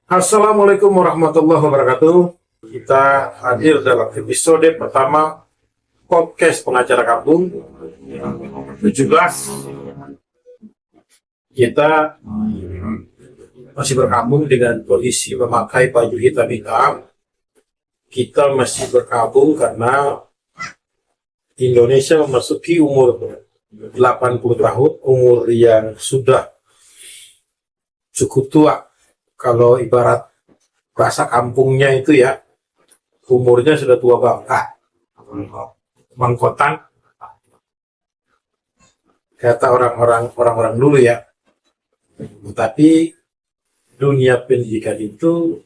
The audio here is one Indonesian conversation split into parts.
Assalamualaikum warahmatullahi wabarakatuh. Kita hadir dalam episode pertama podcast pengacara kampung 17. Kita masih berkabung dengan kondisi memakai baju hitam-hitam. Kita masih berkabung karena Indonesia memasuki umur 80 tahun, umur yang sudah cukup tua. Kalau ibarat bahasa kampungnya itu ya, umurnya sudah tua bangka, mangkotan, kata orang-orang dulu ya. Tapi dunia pendidikan itu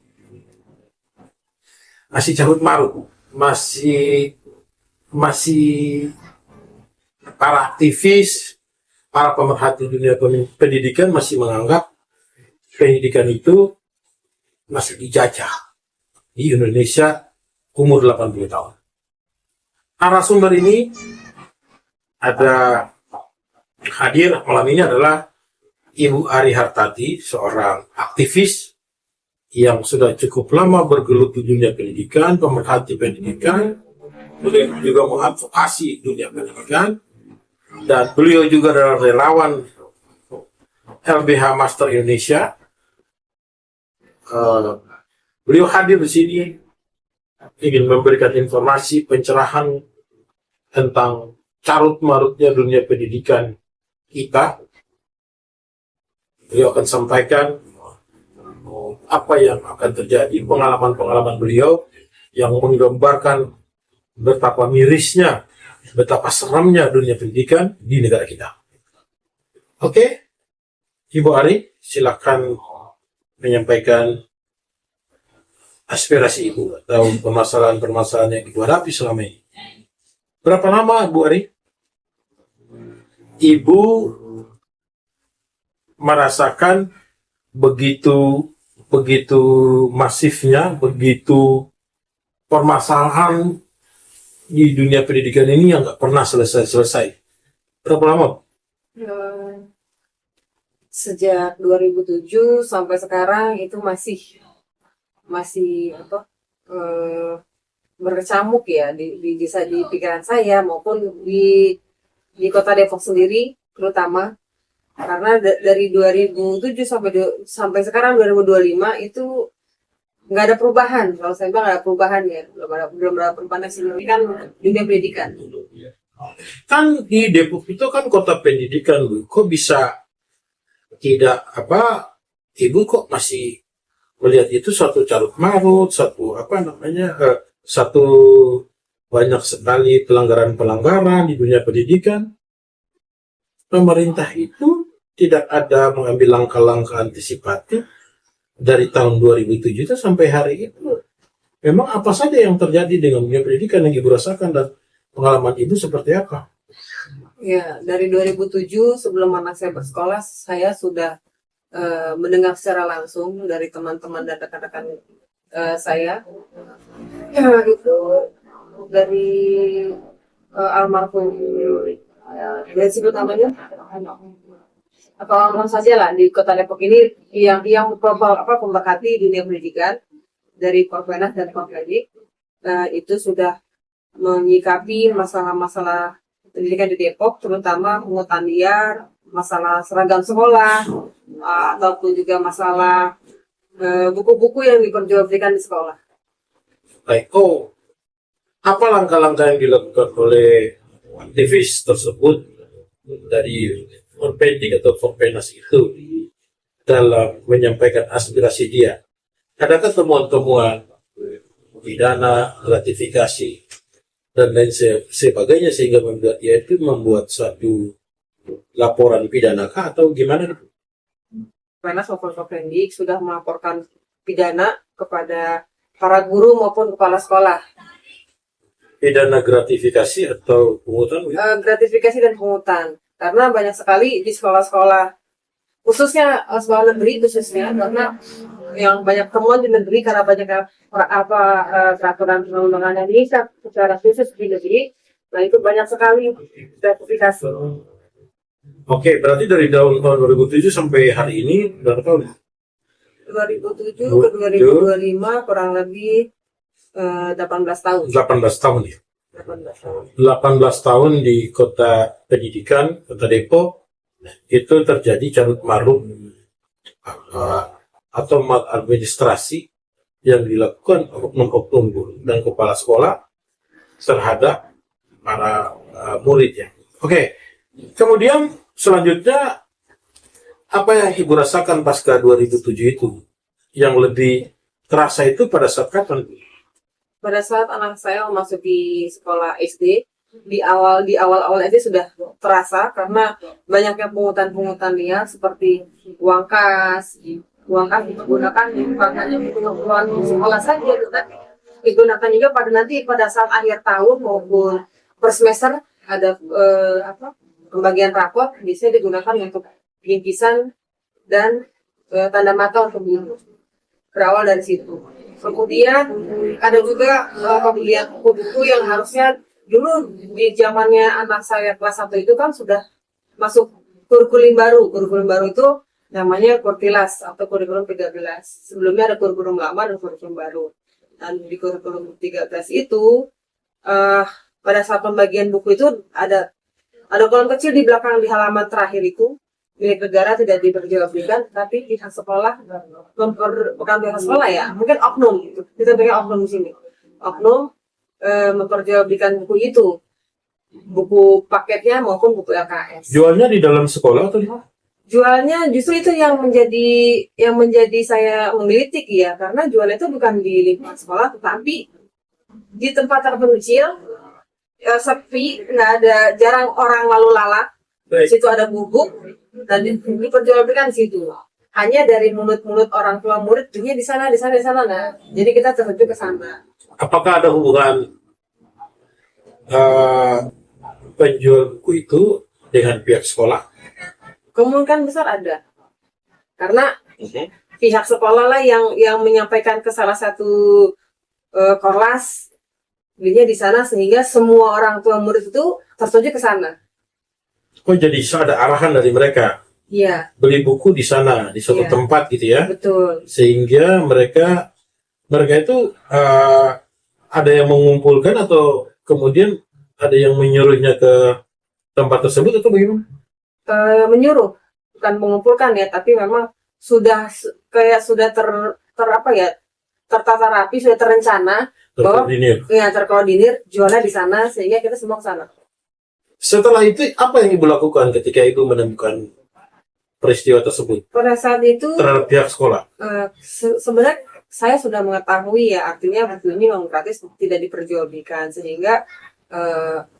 masih carut marut, masih para aktivis, para pemerhati dunia pendidikan masih menganggap pendidikan itu masih dijajah di Indonesia umur 80 tahun. Narasumber ini ada hadir malam ini adalah Ibu Ari Hartati, seorang aktivis yang sudah cukup lama bergelut di dunia pendidikan, pemerhati pendidikan, beliau juga mengadvokasi dunia pendidikan, dan beliau juga adalah relawan LBH Master Indonesia. Beliau hadir di sini ingin memberikan informasi pencerahan tentang carut marutnya dunia pendidikan kita. Beliau akan sampaikan apa yang akan terjadi, pengalaman-pengalaman beliau yang menggambarkan betapa mirisnya, betapa seramnya dunia pendidikan di negara kita. Oke, Ibu Ari, silakan menyampaikan aspirasi Ibu atau permasalahan-permasalahan yang Ibu hadapi selama ini. Berapa lama, Bu Ari, Ibu merasakan begitu masifnya, begitu permasalahan di dunia pendidikan ini yang nggak pernah selesai-selesai? Berapa lama? Sejak 2007 sampai sekarang itu masih berkecamuk ya di pikiran saya maupun di kota Depok sendiri terutama, karena dari 2007 sampai sekarang 2025 itu nggak ada perubahan. Kalau saya bilang nggak ada perubahan ya, belum ada perubahan yang signifikan dunia pendidikan. Kan di Depok itu kan kota pendidikan, Bu. Kok bisa tidak Ibu kok masih melihat itu satu carut marut, satu banyak sekali pelanggaran di dunia pendidikan. Pemerintah itu tidak ada mengambil langkah-langkah antisipatif dari tahun 2007 itu sampai hari itu. Memang apa saja yang terjadi dengan dunia pendidikan yang Ibu rasakan dan pengalaman Ibu seperti apa? Ya, dari 2007 sebelum anak saya bersekolah, saya sudah mendengar secara langsung dari teman-teman dan rekan-rekan saya, ya itu dari almarhum, dari sebut namanya atau almarhum saja lah di kota Depok ini yang pemerhati dunia pendidikan dari Korpenas dan Korpedik, itu sudah menyikapi masalah-masalah pendidikan di Depok, terutama pungutan liar, masalah seragam sekolah, ataupun juga masalah buku-buku yang diperjualbelikan di sekolah. Baik, apa langkah-langkah yang dilakukan oleh aktivis tersebut dari Korpedik atau Korpenas itu dalam menyampaikan aspirasi dia? Adakah temuan-temuan pidana, gratifikasi, dan lain sebagainya sehingga membuat suatu laporan pidana kah atau gimana? Korpenas maupun Korpedik sudah melaporkan pidana kepada para guru maupun kepala sekolah. Pidana gratifikasi atau pungutan? Gratifikasi dan pungutan, karena banyak sekali di sekolah-sekolah, khususnya sekolah negeri karena yang banyak temuan di negeri karena banyak peraturan perundang-undangan yang diikat secara khusus di negeri. Nah, itu banyak sekali gratifikasi. Oke, berarti dari tahun 2007 sampai hari ini berapa tahun? 2007 ke 2025 kurang lebih 18 tahun. 18 tahun ya. 18 tahun. 18 tahun di kota pendidikan, kota Depok, itu terjadi carut marut atau maladministrasi yang dilakukan oknum-oknum guru dan kepala sekolah terhadap para murid ya. Oke, kemudian selanjutnya apa yang Ibu rasakan pasca 2007 itu? Yang lebih terasa itu pada saat kapan? Pada saat anak saya memasuki sekolah SD, di awal SD sudah terasa karena banyaknya pungutan liar seperti uang kas digunakan bukan hanya untuk keperluan sekolah saja, tetapi digunakan juga pada saat akhir tahun maupun per semester ada pembagian rapor bisa digunakan untuk bingkisan dan tanda mata untuk guru. Berawal dari situ. Kemudian ada juga pembelian buku yang harusnya dulu di zamannya anak saya kelas 1 itu kan sudah masuk kurikulum baru. Kurikulum baru itu namanya Kurtilas atau kurikulum 13. Sebelumnya ada kurikulum lama dan kurikulum baru. Dan di kurikulum 13 itu pada saat pembagian buku itu ada kolom kecil di belakang di halaman terakhir itu milik negara tidak diperjualbelikan, tapi pihak sekolah bukan pihak sekolah ya, mungkin oknum gitu. Kita pakai oknum di sini. Oknum memperjualbelikan buku itu, buku paketnya maupun buku LKS. Jualnya di dalam sekolah atau di mana? Jualnya justru itu yang menjadi saya menggelitik ya, karena jualnya itu bukan di lingkungan sekolah, tetapi di tempat terpencil, sepi, nggak ada, jarang orang lalu lalang. Di situ ada bubuk dan diperjualbelikan di situ. Hanya dari mulut-mulut orang tua murid, dunia di sana. Nah, jadi kita terjun ke sana. Apakah ada hubungan penjual buku itu dengan pihak sekolah? Kemungkinan besar ada, karena pihak sekolah lah yang menyampaikan ke salah satu kelas belinya di sana, sehingga semua orang tua murid itu tertuju ke sana. Oh, jadi ada arahan dari mereka? Iya. Beli buku di sana, di suatu tempat gitu ya? Betul. Sehingga mereka itu ada yang mengumpulkan atau kemudian ada yang menyuruhnya ke tempat tersebut atau bagaimana? Menyuruh, bukan mengumpulkan ya, tapi memang sudah tertata rapi, sudah terencana, terkoordinir jualnya di sana, sehingga kita semua ke sana. Setelah itu apa yang Ibu lakukan ketika Ibu menemukan peristiwa tersebut? Pada saat itu terhadap pihak sekolah? Sebenarnya saya sudah mengetahui ya, artinya buku ini memang gratis, tidak diperjualbelikan, sehingga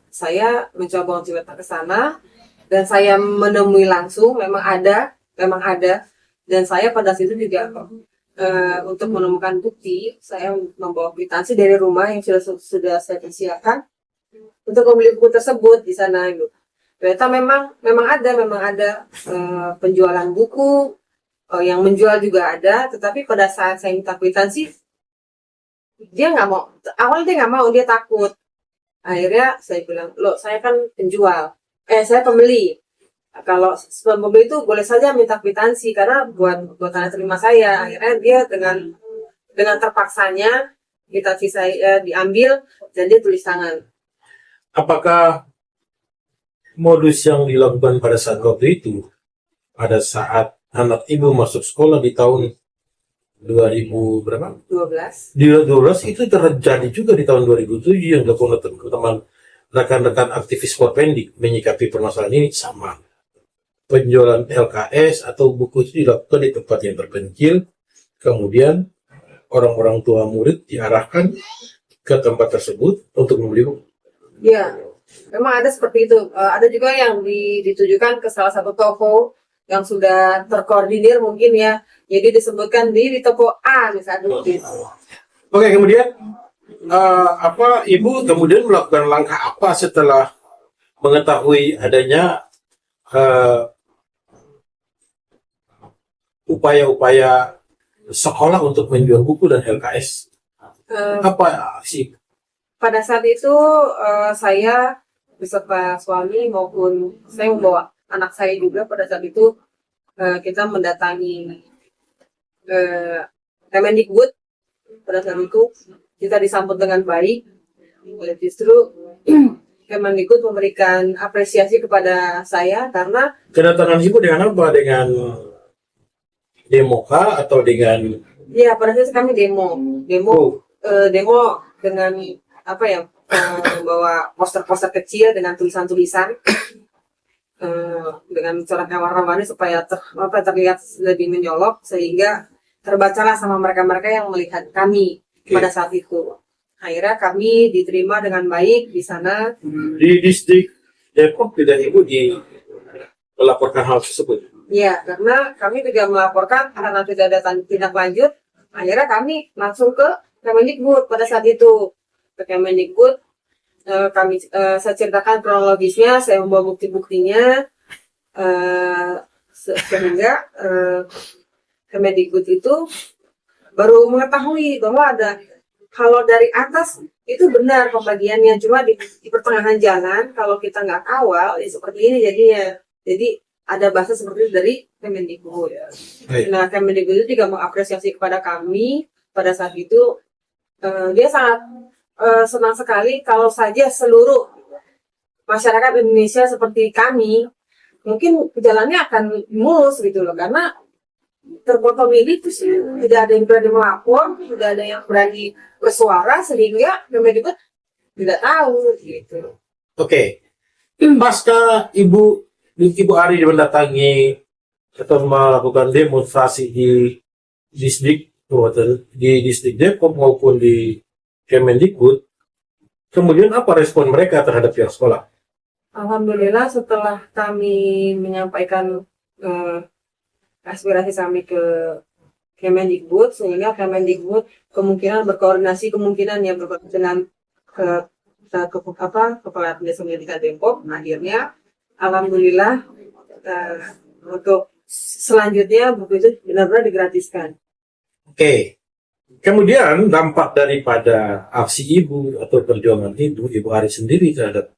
saya mencoba untuk datang ke sana dan saya menemui langsung, memang ada, dan saya pada situ juga untuk menemukan bukti, saya membawa kwitansi dari rumah yang sudah saya persiapkan untuk membeli buku tersebut di sana. Ternyata memang ada penjualan buku, yang menjual juga ada, tetapi pada saat saya minta kwitansi, dia nggak mau. Awalnya dia nggak mau, dia takut. Akhirnya saya bilang, loh saya kan penjual, saya pembeli. Kalau pembeli itu boleh saja minta kwitansi karena buat tanda terima saya. Akhirnya dia dengan terpaksanya kwitansi saya diambil dan dia tulis tangan. Apakah modus yang dilakukan pada saat waktu itu, pada saat anak Ibu masuk sekolah di tahun 2000 berapa? 12. Di 12 itu terjadi juga di tahun 2007 yang dilakukan teman rekan-rekan aktivis Forpendi menyikapi permasalahan ini sama. Penjualan LKS atau buku itu dilakukan di tempat yang terpencil, kemudian orang-orang tua murid diarahkan ke tempat tersebut untuk membeli buku. Ya, memang ada seperti itu. Ada juga yang ditujukan ke salah satu toko yang sudah terkoordinir mungkin ya. Jadi disebutkan di toko A misalnya. Oke, kemudian Ibu kemudian melakukan langkah apa setelah mengetahui adanya upaya-upaya sekolah untuk menjual buku dan LKS? Apa sih? Pada saat itu saya beserta suami maupun saya membawa anak saya juga. Pada saat itu kita mendatangi Kemendikbud. Pada saat itu kita disambut dengan baik. Justru Kemendikbud memberikan apresiasi kepada saya karena Kedatangan ibu dengan apa? Dengan demo kah atau dengan ya pada saat itu kami demo oh, dengan apa ya, membawa poster-poster kecil dengan tulisan-tulisan dengan coraknya warna-warni supaya terlihat lebih menyolok sehingga terbacalah sama mereka-mereka yang melihat kami pada saat itu. Akhirnya kami diterima dengan baik di sana. di distrik Depok tidak ibu melaporkan hal tersebut? Ya, karena kami juga melaporkan karena tidak ada tindak lanjut. Akhirnya kami langsung ke Kemendikbud pada saat itu. Ke Kemendikbud, saya ceritakan kronologisnya, saya membawa bukti-buktinya, sehingga Kemendikbud itu baru mengetahui bahwa ada, kalau dari atas itu benar pembagiannya, cuma di pertengahan jalan kalau kita nggak kawal ya seperti ini jadinya. Jadi ada bahasa seperti itu dari Kemendikbud. Nah, Kemendikbud itu juga mengapresiasi kepada kami pada saat itu. Dia sangat senang sekali kalau saja seluruh masyarakat Indonesia seperti kami, mungkin jalannya akan mulus gitu loh, karena terpotong ini terus tidak ada yang berani melapor, tidak ada yang berani bersuara, sehingga Kemendikbud tidak tahu gitu. Oke. Pasca Ibu Ari mendatangi atau melakukan demonstrasi di distrik Depok maupun di Kemendikbud, kemudian apa respon mereka terhadap pihak sekolah? Alhamdulillah setelah kami menyampaikan aspirasi kami ke Kemendikbud, sehingga Kemendikbud kemungkinan berkoordinasi dengan Kepala Desa Pendidikan Depok. Akhirnya alhamdulillah untuk selanjutnya buku itu benar-benar digratiskan. Oke. Kemudian dampak daripada aksi ibu atau perjuangan Ibu Ari sendiri terhadap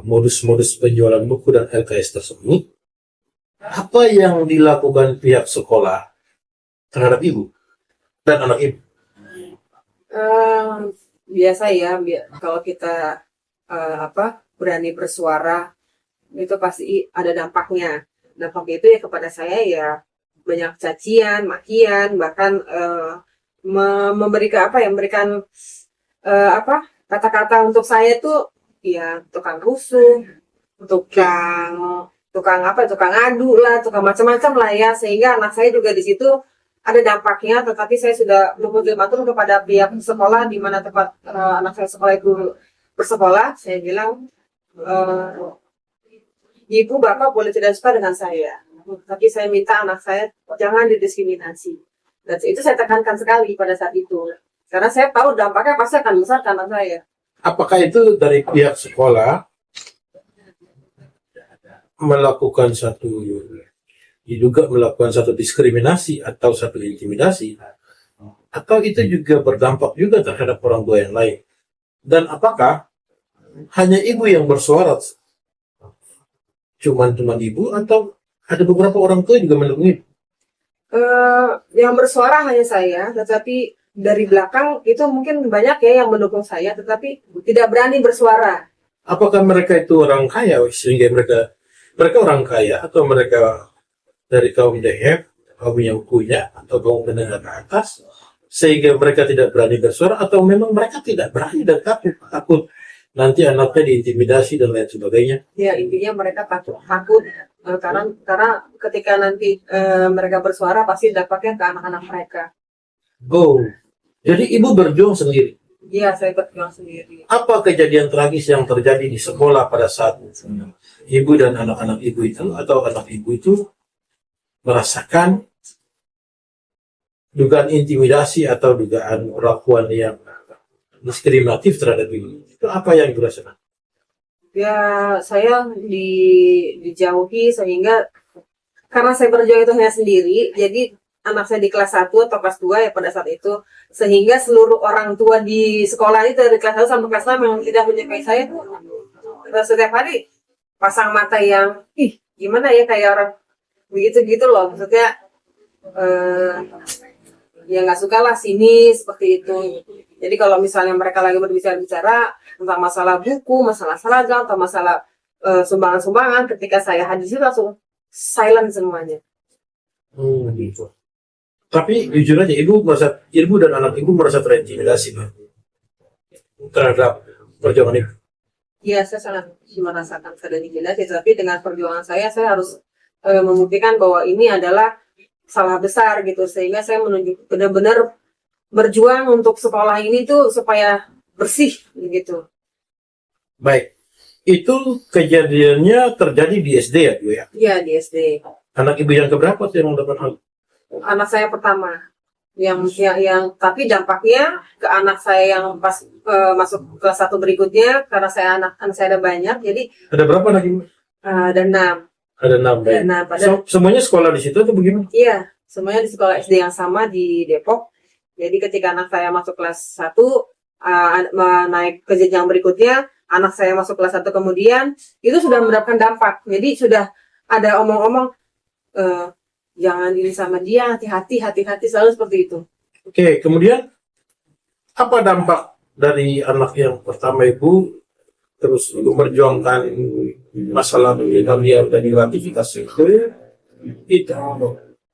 modus-modus penjualan buku dan LKS tersebut, apa yang dilakukan pihak sekolah terhadap ibu dan anak ibu? Biasa ya, kalau kita berani bersuara itu pasti ada dampaknya. Dampaknya itu ya kepada saya ya banyak cacian, makian, bahkan memberikan kata-kata untuk saya tuh ya tukang rusuh, tukang adu lah, tukang macam-macam lah ya, sehingga anak saya juga di situ ada dampaknya. Tetapi saya sudah berultimatum kepada pihak sekolah di mana tempat anak saya sekolah itu bersekolah. Saya bilang, ibu bapak boleh tidak suka dengan saya, tapi saya minta anak saya jangan didiskriminasi. Dan itu saya tekankan sekali pada saat itu, karena saya tahu dampaknya pasti akan besar ke anak saya. Apakah itu dari pihak sekolah diduga melakukan satu diskriminasi atau satu intimidasi, atau itu juga berdampak juga terhadap orang tua yang lain? Dan apakah hanya ibu yang bersuara, cuman ibu, atau ada beberapa orang tua juga mendukung ibu? Yang bersuara hanya saya, tetapi dari belakang itu mungkin banyak ya yang mendukung saya, tetapi tidak berani bersuara. Apakah mereka itu orang kaya sehingga mereka orang kaya, atau mereka dari kaum DF, kaum yang punya, atau kaum menengah ke atas, sehingga mereka tidak berani bersuara, atau memang mereka tidak berani dan takut nanti anaknya diintimidasi dan lain sebagainya? Ya, intinya mereka takut karena ketika nanti mereka bersuara pasti dampaknya ke anak-anak mereka. Oh, jadi ibu berjuang sendiri? Iya, saya berjuang sendiri. Apa kejadian tragis yang terjadi di sekolah pada saat ibu dan anak-anak ibu itu, atau anak ibu itu merasakan dugaan intimidasi atau dugaan perlakuan yang diskriminatif terhadap ibu? Itu apa yang dirasakan? Ya, saya dijauhi, sehingga karena saya berjuang itu hanya sendiri, jadi anak saya di kelas 1 atau kelas 2 ya pada saat itu, sehingga seluruh orang tua di sekolah itu dari kelas 1 sampai kelas 6 yang tidak menyukai saya tuh setiap hari pasang mata yang gimana ya, kayak orang begitu loh, maksudnya ya nggak suka lah sini seperti itu. Jadi kalau misalnya mereka lagi berbicara-bicara tentang masalah buku, masalah seragam, atau masalah sumbangan-sumbangan, ketika saya hadir situ langsung silent semuanya. Gitu. Tapi jujur aja, ibu dan anak ibu merasa terintimidasi Mbak, terhadap perjuangan ibu. Iya, saya sangat merasakan terintimidasi, tapi dengan perjuangan saya harus membuktikan bahwa ini adalah salah besar gitu, sehingga saya benar-benar berjuang untuk sekolah ini tuh supaya bersih gitu. Baik, itu kejadiannya terjadi di SD ya Bu ya? Iya, di SD. Anak ibu yang keberapa tuh yang mendapat hal? Anak saya pertama, yang tapi dampaknya ke anak saya yang pas masuk kelas 1 berikutnya, karena anak saya ada banyak, jadi Ada berapa anak ibu? ada 6. Ada 6 ya? Semuanya sekolah di situ atau bagaimana? Iya, semuanya di sekolah SD yang sama di Depok. Jadi ketika anak saya masuk kelas 1, naik ke jenjang berikutnya, anak saya masuk kelas 1 kemudian, itu sudah mendapatkan dampak. Jadi sudah ada omong-omong, jangan ini sama dia, hati-hati, selalu seperti itu. Oke, kemudian apa dampak dari anak yang pertama ibu, terus memperjuangkan masalah yang dia udah diratifikasi itu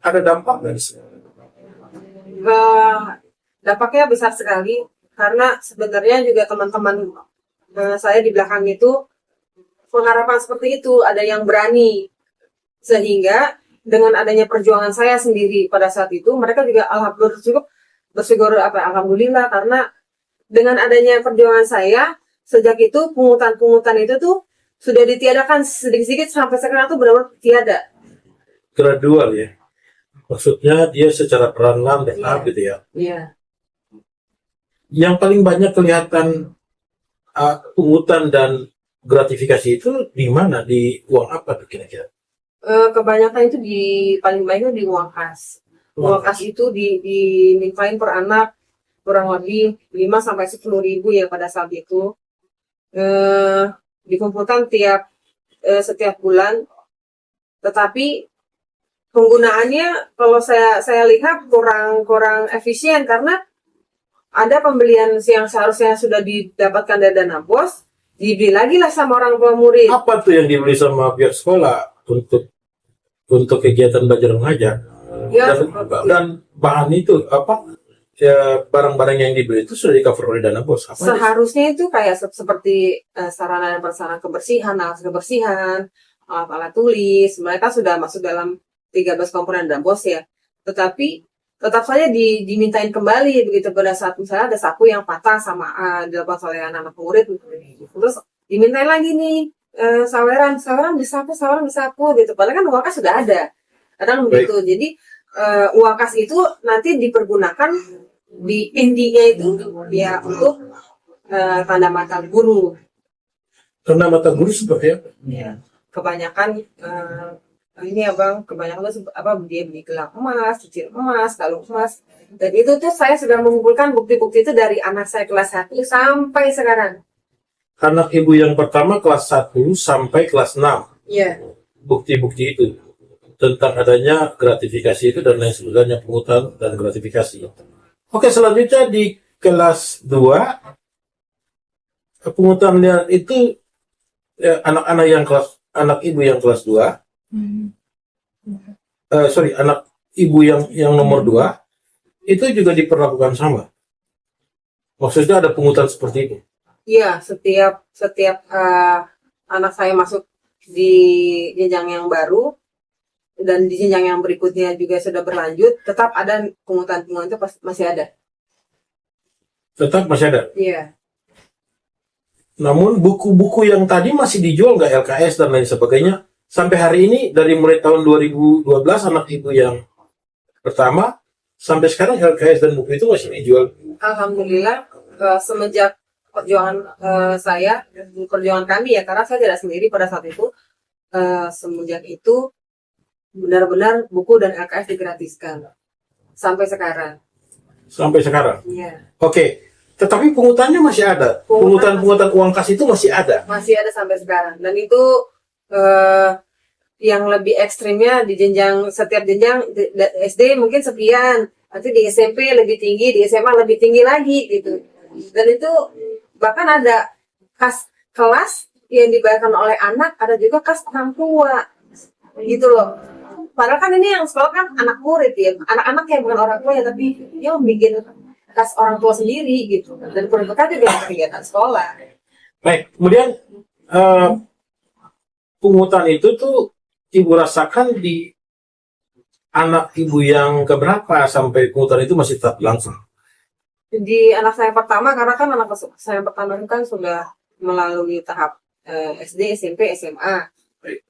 ada dampak dari dampaknya besar sekali, karena sebenarnya juga teman-teman saya di belakang itu pengharapan seperti itu, ada yang berani, sehingga dengan adanya perjuangan saya sendiri pada saat itu, mereka juga bersyukur alhamdulillah, karena dengan adanya perjuangan saya, sejak itu pungutan itu tuh sudah ditiadakan sedikit-sedikit, sampai sekarang tuh benar-benar tiada. Gradual ya, maksudnya dia secara perlahan gitu ya. Iya. Yang paling banyak kelihatan pungutan dan gratifikasi itu di mana, di uang apa tuh kira-kira? Kebanyakan itu paling banyak di uang kas. Uang kas itu dimintain per anak kurang lebih 5-10 ribu ya pada saat itu. Dikumpulkan setiap bulan. Tetapi penggunaannya kalau saya lihat kurang efisien, karena ada pembelian yang seharusnya sudah didapatkan dari dana BOS, dibeli lagi lah sama orang tua murid. Apa tuh yang dibeli sama pihak sekolah untuk kegiatan belajar mengajar? Ya, dan bahan itu apa ya, barang-barang yang dibeli itu sudah di cover oleh dana BOS? Seharusnya itu kayak seperti sarana dan prasarana kebersihan, alat kebersihan, alat tulis, mereka sudah masuk dalam 13 komponen dana BOS ya. Tetapi tetap saja dimintain kembali begitu pada saat misalnya ada sapu yang patah sama dilakukan oleh anak-anak murid, terus dimintain lagi nih saweran disapu gitu. Padahal kan uang kas sudah ada, kadang begitu. Jadi uang kas itu nanti dipergunakan di intinya itu ya untuk tanda mata guru. Tanda mata guru seperti apa? Ya, kebanyakan ini ya Bang, kebanyakan itu dia beli gelang emas, cincin emas, kalung emas. Dan itu tuh saya sudah mengumpulkan bukti-bukti itu dari anak saya kelas 1 sampai sekarang. Anak ibu yang pertama kelas 1 sampai kelas 6. Iya. Bukti-bukti itu tentang adanya gratifikasi itu dan lain sebagainya, pungutan dan gratifikasi. Oke, selanjutnya di kelas 2 pungutannya itu anak ibu yang kelas 2. Anak ibu yang nomor 2 itu juga diperlakukan sama. Maksudnya ada pungutan seperti itu. Iya, setiap anak saya masuk di jenjang yang baru dan di jenjang yang berikutnya juga sudah berlanjut, tetap ada pungutan itu masih ada. Tetap masih ada. Iya. Namun buku-buku yang tadi masih dijual nggak, LKS dan lain sebagainya? Sampai hari ini dari mulai tahun 2012 anak ibu yang pertama sampai sekarang LKS dan buku itu masih dijual. Alhamdulillah semenjak perjuangan perjuangan kami ya, karena saya tidak sendiri pada saat itu, semenjak itu benar-benar buku dan LKS digratiskan sampai sekarang. Sampai sekarang. Iya. Oke. Tetapi pungutannya masih ada. Pungutan uang kas itu masih ada. Masih ada sampai sekarang. Dan itu yang lebih ekstrimnya di jenjang, setiap jenjang SD mungkin sekian, nanti di SMP lebih tinggi, di SMA lebih tinggi lagi gitu. Dan itu bahkan ada kelas yang dibayarkan oleh anak, ada juga kas orang tua gitu loh. Padahal kan ini yang sekolah kan anak murid ya, anak-anak yang bukan orang tua ya, tapi dia bikin kas orang tua sendiri gitu. Dan mereka juga kegiatan sekolah. Baik, kemudian pungutan itu tuh ibu rasakan di anak ibu yang keberapa sampai pungutan itu masih tetap langsung? Di anak saya pertama, karena kan anak saya pertama kan sudah melalui tahap SD, SMP, SMA.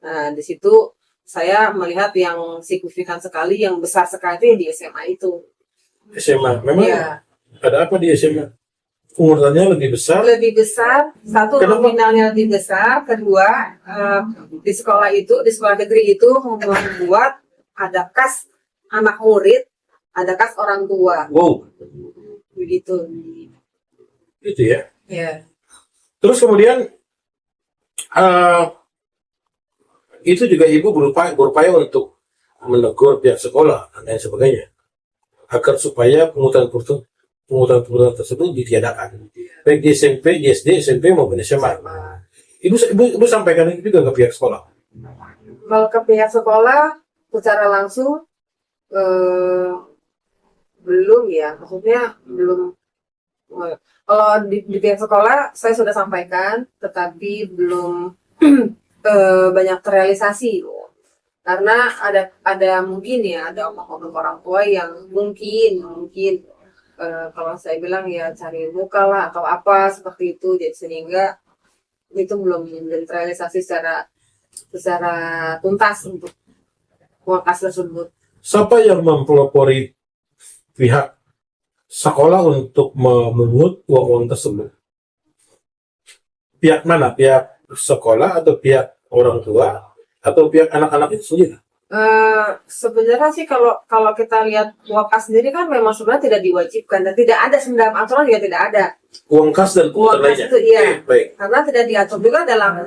Nah, di situ saya melihat yang signifikan sekali, yang besar sekali itu yang di SMA itu. SMA, memang Ya, ada apa di SMA? Pungutannya lebih besar? lebih besar. Satu, Kenapa? nominalnya lebih besar. Kedua, di sekolah itu, di sekolah negeri itu membuat ada kas anak murid, ada kas orang tua. Wow, Begitu. itu ya. Ya. Terus kemudian itu juga ibu berupaya untuk menegur pihak sekolah dan lain sebagainya agar supaya pungutan tersebut ditiadakan baik di SMP, di SD, SMP maupun SMA. Ibu sampaikan itu juga ke pihak sekolah. Kalau ke pihak sekolah secara langsung belum ya, maksudnya belum. Kalau di pihak sekolah saya sudah sampaikan, tetapi belum banyak terrealisasi. Karena ada mungkin ya, ada oknum orang tua yang mungkin kalau saya bilang ya cari muka lah atau apa seperti itu, jadi sehingga itu belum menjadi terrealisasi secara tuntas untuk uang kas tersebut. Siapa yang mempelopori pihak sekolah untuk memungut uang tersebut? Pihak mana? Pihak sekolah atau pihak orang tua atau pihak anak-anak itu sendiri? Sebenarnya sih kalau kita lihat uang kas sendiri kan memang sebenarnya tidak diwajibkan dan tidak ada sebenarnya aturan juga tidak ada. Uang kas dan Uang kas lainnya. itu iya. Baik. Karena tidak diatur juga dalam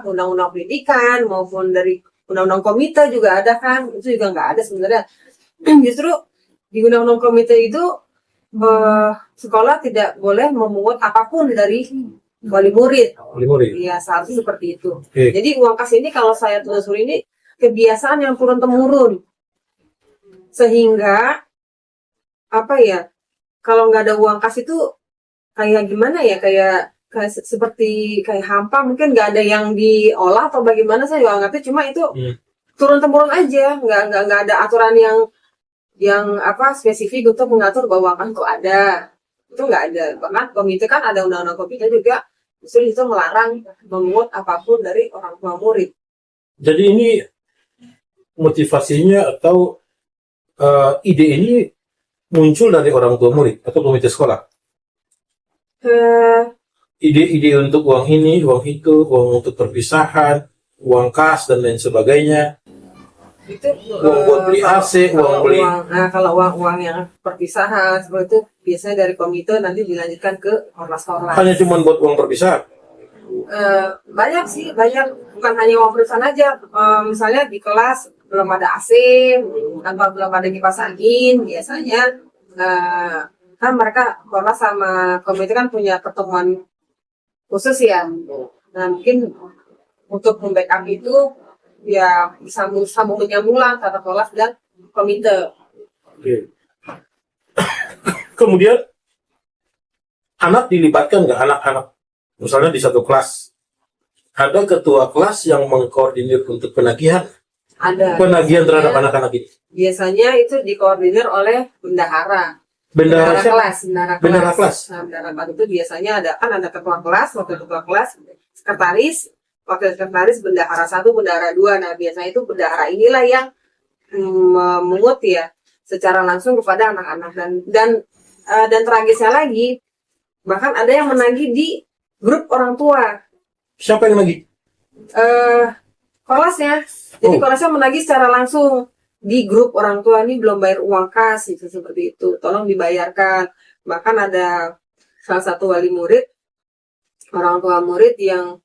undang-undang pendidikan maupun dari undang-undang komite juga ada kan, itu juga nggak ada sebenarnya. Justru di undang-undang komite itu sekolah tidak boleh memungut apapun dari wali murid. Iya, seharusnya seperti itu. Okay. Jadi uang kas ini kalau saya telusuri ini kebiasaan yang turun temurun, sehingga apa ya? Kalau nggak ada uang kas itu kayak gimana ya? Kayak seperti kayak hampa, mungkin nggak ada yang diolah atau bagaimana, saya nggak ngerti. Cuma itu turun temurun aja, nggak ada aturan yang spesifik untuk mengatur bahwa uang kas itu ada. Itu nggak ada. Bahkan komite kan ada undang-undang komite juga justru itu melarang memungut apapun dari orang tua murid. Jadi ini motivasinya atau ide ini muncul dari orang tua murid atau komite sekolah? Ide-ide untuk uang ini, uang itu, uang untuk perpisahan, uang kas dan lain sebagainya. Itu uang buat beli AC, uang beli. Kalau uang yang perpisahan seperti itu biasanya dari komite nanti dilanjutkan ke ormas-ormas. Hanya cuma buat uang perpisahan? Banyak sih, bukan hanya uang perpisahan aja. Misalnya di kelas belum ada AC, tanpa belum ada kipas angin, biasanya kan mereka ormas sama komite kan punya pertemuan khusus ya. Nah mungkin untuk membackup itu ya sambung menyambung lah antara kelas dan komite. Oke. Kemudian anak dilibatkan nggak, anak-anak misalnya di satu kelas ada ketua kelas yang mengkoordinir untuk penagihan? Ada. Penagihan terhadap anak-anak ini? Biasanya itu dikoordinir oleh bendahara. Bendahara kelas. Bendahara kelas. Nah, bendahara kelas itu biasanya ada ketua kelas, wakil ketua kelas, sekretaris, wakil sekretaris, bendahara 1, bendahara 2. Nah, biasanya itu bendahara inilah yang memungut ya secara langsung kepada anak-anak dan tragisnya lagi bahkan ada yang menagih di grup orang tua. Siapa yang menagih? Kelasnya. Jadi kelasnya menagih secara langsung di grup orang tua, ini belum bayar uang kas gitu, seperti itu. Tolong dibayarkan. Bahkan ada salah satu wali murid, orang tua murid yang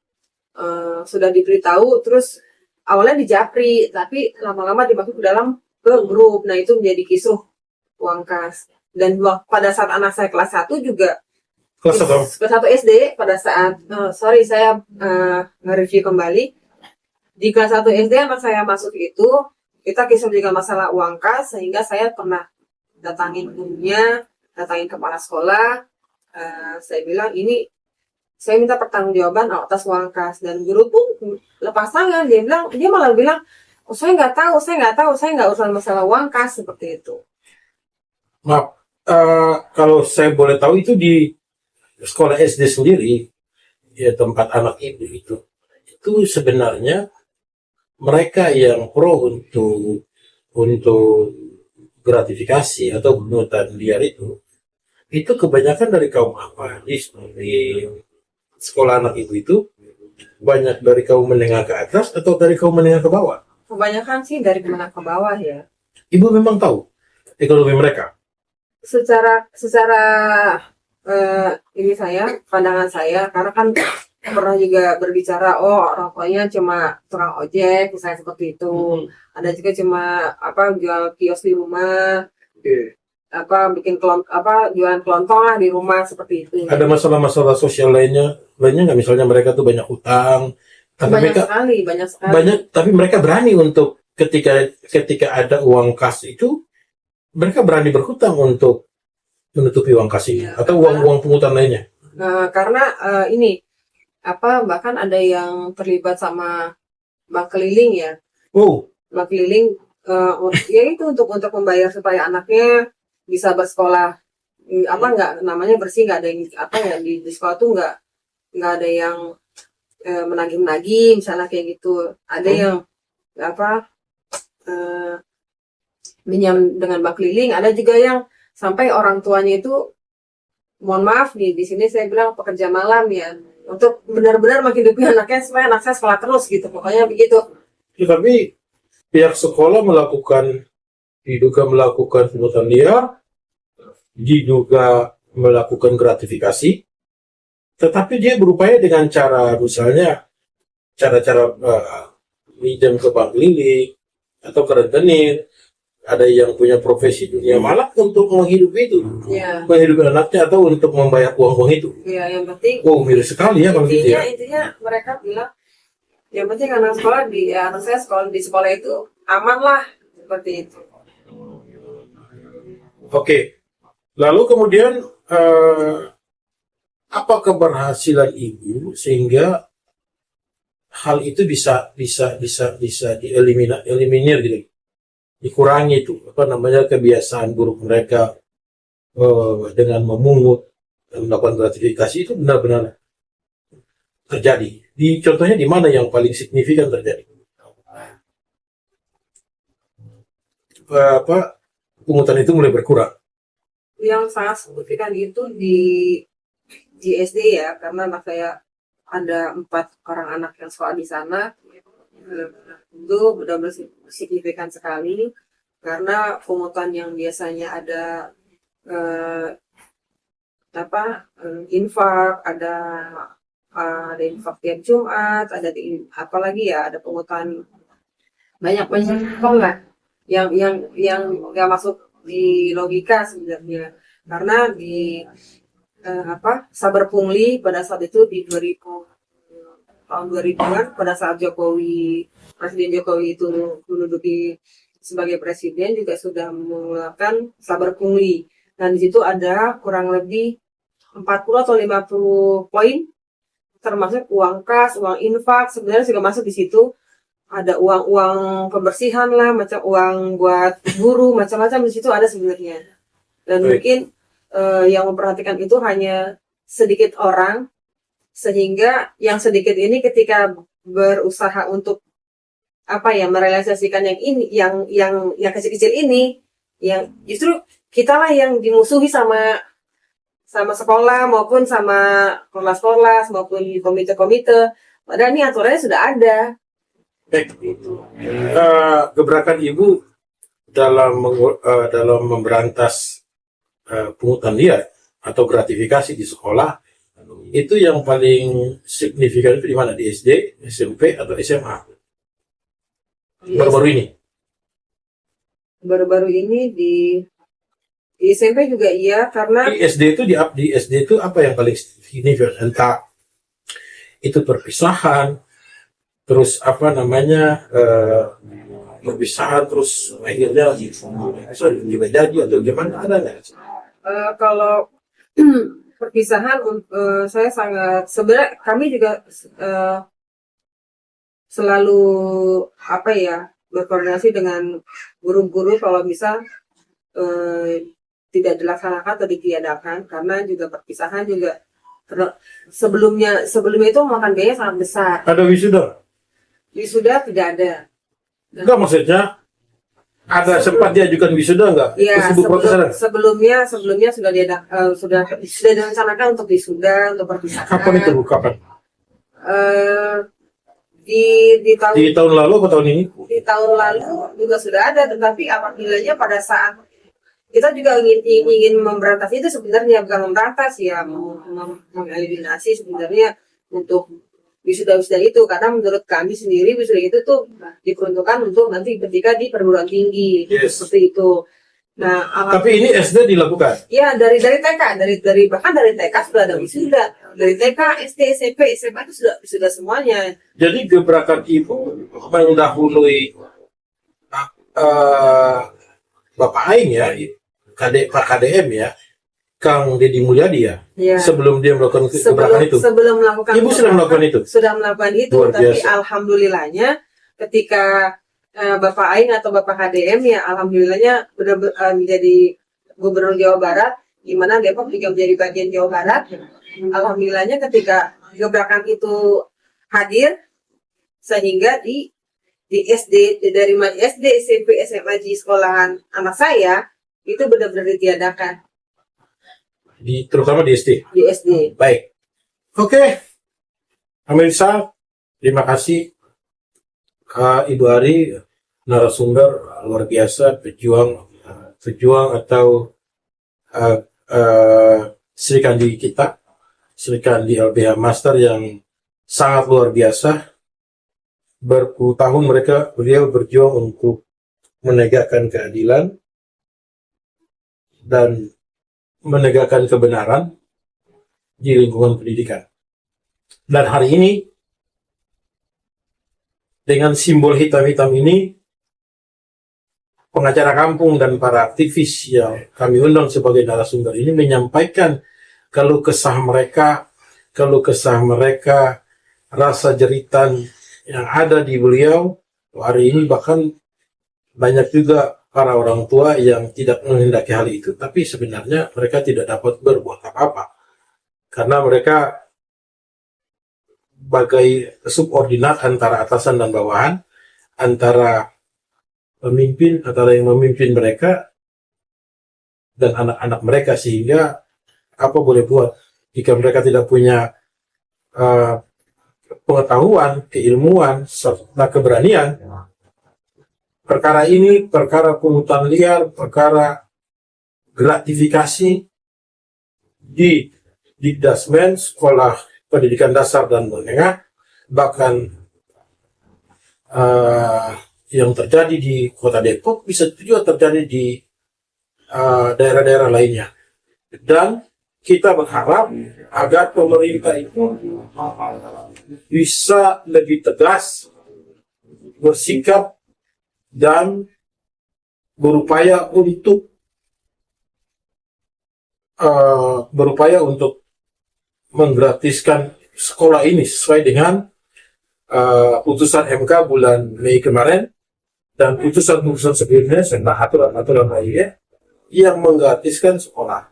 sudah diberitahu, terus awalnya di Japri, tapi lama-lama dimasuk ke grup. Nah, itu menjadi kisruh uang kas. Dan pada saat anak saya kelas 1 juga, Kelas 1. kelas 1 SD, pada saat saya nge-review kembali di kelas 1 SD anak saya masuk itu, kita kisah juga masalah uang kas, sehingga saya pernah datangin gurunya, datangin kepala sekolah. Saya bilang, ini saya minta pertanggungjawaban atas uang kas, dan guru pun lepas tangan. Dia malah bilang, oh, saya nggak tahu, saya nggak urusan masalah uang kas, seperti itu. Maaf, kalau saya boleh tahu, itu di sekolah SD sendiri, ya tempat anak ibu itu sebenarnya mereka yang pro untuk gratifikasi atau pungutan liar itu kebanyakan dari kaum apa di sekolah anak ibu itu, banyak dari kaum menengah ke atas atau dari kaum menengah ke bawah? Kebanyakan sih dari menengah ke bawah ya. Ibu memang tahu ekonomi mereka? Secara ini pandangan saya, karena kan pernah juga berbicara, orang tuanya cuma tukang ojek, misalnya seperti itu. Ada juga cuma jual kios di rumah, bikin jualan kelontong lah di rumah, seperti itu. Ada masalah-masalah sosial lainnya nggak? Misalnya mereka tuh banyak utang, tapi banyak sekali. Tapi mereka berani untuk ketika ada uang kas itu, mereka berani berhutang untuk menutupi uang kas ini, atau uang pungutan lainnya. Karena bahkan ada yang terlibat sama bank keliling ya. Bank keliling ya itu untuk membayar supaya anaknya bisa bersekolah, nggak namanya bersih, nggak ada yang di sekolah tuh nggak ada yang menagih misalnya kayak gitu. Ada yang minjam dengan bank keliling. Ada juga yang sampai orang tuanya itu, mohon maaf di sini saya bilang pekerja malam ya, untuk benar-benar menghidupi anaknya supaya anak saya sekolah terus gitu, pokoknya begitu. Ya, tapi pihak sekolah diduga melakukan pungutan liar, diduga melakukan gratifikasi, tetapi dia berupaya dengan cara, misalnya cara-cara minjam ke bank keliling atau ke rentenir. Ada yang punya profesi dunia malam untuk menghidupi itu, menghidupi anaknya, atau untuk membayar uang itu. Ya, yang penting. Miris sekali ya kalau gitu ya. Intinya mereka bilang, yang penting anak saya sekolah di sekolah itu aman lah, seperti itu. Oke. Lalu kemudian apa keberhasilan ibu sehingga hal itu bisa eliminir gitu, dikurangi itu kebiasaan buruk mereka dengan memungut dan melakukan gratifikasi itu benar-benar terjadi. Contohnya di mana yang paling signifikan terjadi? Pungutan itu mulai berkurang. Yang sangat signifikan itu di SD ya, karena anak saya ada 4 orang anak yang sekolah di sana. Itu benar-benar signifikan sekali, karena pungutan yang biasanya ada infak, ada infak tiap Jumat, ada ada pungutan banyak lah yang nggak masuk di logika sebenarnya, karena di sabar pungli pada saat itu di tahun 2000-an, pada saat Presiden Jokowi itu menduduki sebagai presiden, juga sudah mengeluarkan sabar pungli. Dan di situ ada kurang lebih 40 atau 50 poin, termasuk uang kas, uang infak, sebenarnya juga masuk di situ. Ada uang pembersihan lah, macam uang buat guru, macam-macam di situ ada sebenarnya. Dan mungkin yang memperhatikan itu hanya sedikit orang, sehingga yang sedikit ini ketika berusaha untuk merealisasikan yang kecil-kecil ini, yang justru kita lah yang dimusuhi sama sekolah maupun sama kelas-kelas maupun komite-komite. Padahal ini aturannya sudah ada. Baik. Gebrakan ibu dalam memberantas pungutan liar atau gratifikasi di sekolah itu yang paling signifikan itu di mana? Di SD, SMP, atau SMA? Baru-baru ini? Baru-baru ini di SMP juga iya, karena Di SD itu di SD itu apa yang paling signifikan? Entah itu perpisahan, terus apa namanya perpisahan, terus akhirnya juga jadi atau gimana, ada nggak? kalau perpisahan, saya sangat sebenarnya kami juga selalu apa ya, berkoordinasi dengan guru-guru kalau bisa tidak dilaksanakan atau ditiadakan, karena juga perpisahan juga sebelumnya itu memakan biaya sangat besar. Ada wisuda? Wisuda tidak ada. Enggak, maksudnya ada sempat diajukan wisuda nggak? Ya, Tersebut protesnya? sebelumnya sudah direncanakan untuk wisuda, untuk perpisahan. Kapan itu, Bu? Kapan? Di tahun Di tahun lalu atau tahun ini? di tahun lalu juga sudah ada, tetapi apabila pada saat kita juga ingin memberantas itu, sebenarnya bukan memberantas ya, mengeliminasi sebenarnya untuk wisuda itu, karena menurut kami sendiri wisuda itu tuh diperuntukkan untuk nanti ketika di perguruan tinggi. Yes. Seperti itu. Nah, Tapi ini SD dilakukan? ya dari TK, bahkan dari TK sudah ada wisuda, dari TK, SD, SMP, SMA itu sudah semuanya. Jadi gebrakan ibu mendahului Bapak Aing ya, Pak KDM ya, Kang Deddy Mulyadi ya, Ya. sebelum dia melakukan gebrakan itu. Sebelum melakukan Ibu sudah melakukan itu? Sudah melakukan itu, Luar tapi biasa. alhamdulillahnya ketika Bapak Aing atau Bapak KDM ya, alhamdulillahnya sudah menjadi Gubernur Jawa Barat, di mana Depok juga menjadi bagian Jawa Barat. Alhamdulillahnya ketika gebrakan itu hadir, sehingga di SD, dari SD, SMP, SMA di sekolahan anak saya itu benar-benar ditiadakan Terutama di SD. di SD. Baik. Oke. Pemirsa, terima kasih Ibu Ari, narasumber luar biasa, pejuang atau Sri Kandi kita, Sri Kandi LBH Master yang sangat luar biasa. Berpuluh tahun beliau berjuang untuk menegakkan keadilan dan menegakkan kebenaran di lingkungan pendidikan. Dan hari ini dengan simbol hitam-hitam ini, pengacara kampung dan para aktivis yang kami undang sebagai narasumber ini menyampaikan keluh kesah mereka, rasa jeritan yang ada di beliau. Hari ini bahkan banyak juga para orang tua yang tidak menghendaki hal itu, tapi sebenarnya mereka tidak dapat berbuat apa-apa karena mereka sebagai subordinat antara atasan dan bawahan, antara yang memimpin mereka dan anak-anak mereka, sehingga apa boleh buat jika mereka tidak punya pengetahuan, keilmuan, serta keberanian. Perkara ini, perkara pungutan liar, perkara gratifikasi di Dikdasmen, Sekolah Pendidikan Dasar dan Menengah, bahkan yang terjadi di Kota Depok bisa juga terjadi di daerah-daerah lainnya. Dan kita berharap agar pemerintah itu bisa lebih tegas bersikap dan berupaya untuk menggratiskan sekolah ini sesuai dengan putusan MK bulan Mei kemarin dan putusan sebelumnya tentang aturan lainnya yang menggratiskan sekolah.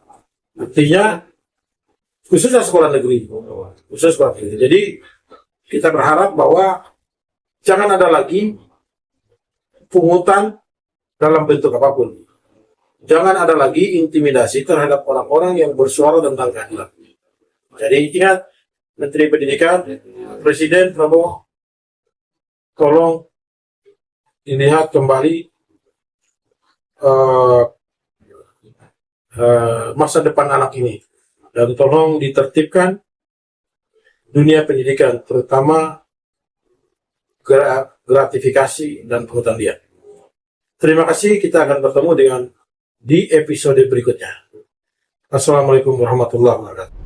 Artinya khususnya sekolah negeri. Jadi kita berharap bahwa jangan ada lagi pungutan dalam bentuk apapun. Jangan ada lagi intimidasi terhadap orang-orang yang bersuara tentang keadilan. Jadi ingat, Menteri Pendidikan, Presiden Prabowo, tolong dilihat kembali masa depan anak ini, dan tolong ditertibkan dunia pendidikan, terutama gratifikasi dan pungutan liar. Terima kasih, kita akan bertemu dengan di episode berikutnya. Assalamualaikum warahmatullahi wabarakatuh.